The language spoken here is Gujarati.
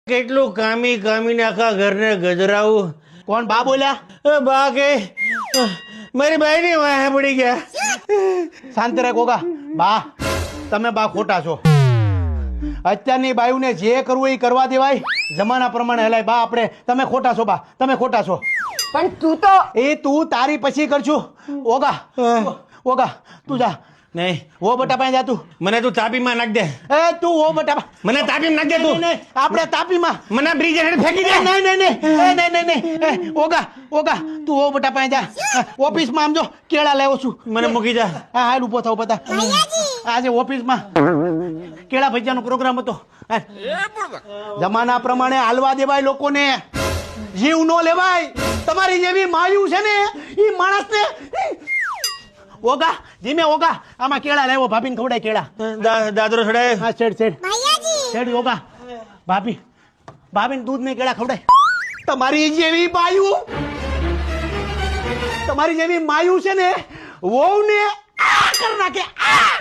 કેટલું કામી કામીને આખા ઘરને ગજરાવું. કોણ બા બોલ્યા? બા કે મારી બાઈની વાહે પડી ગયા. શાંતિ રાખ ગોગા. બા તમે બા ખોટા છો. અત્યારની બાયુને જે કરવું એ કરવા દેવાય, જમાના પ્રમાણે હલાય. બા આપણે તમે ખોટા છો. બા તમે ખોટા છો. પણ તું તો એ તું તારી પછી કરશું. ઓગા ઓગા તું જા. નહીં, વો બટા પાસે જા તું. મને તું તાપીમાં નાખ દે. એ તું વો બટા મને તાપીમાં નાખ દે તું. આપણે તાપીમાં મને બ્રિજ હેઠળ ફેંકી દે. નહીં નહીં નહીં એ નહીં નહીં નહીં. ઓગા ઓગા તું વો બટા પાસે જા. ઓફિસમાં આમ જો કેળા લાવ્યો છું. મને મૂકી જા. હા હાલ ઉભો થાવ બતા. આજે ઓફિસમાં કેળા ભજીયાનો પ્રોગ્રામ હતો. જમાના પ્રમાણે હાલવા દેવાય લોકોને, જીવ નો લેવાય. તમારી જેવી માયું છે ને એ માણસને. ઓગા ધીમે ઓગા. આમાં કેળા લાવ્યો, ભાભીને ખવડાય કેળા. દાદરો છોડાય. હા છેડ છેડ છેડ ઓગા. ભાભીને દૂધ ને કેળા ખવડાય. તમારી જેવી માયું, તમારી જેવી માયું છે ને વહુ ને આ કર નાખે. આ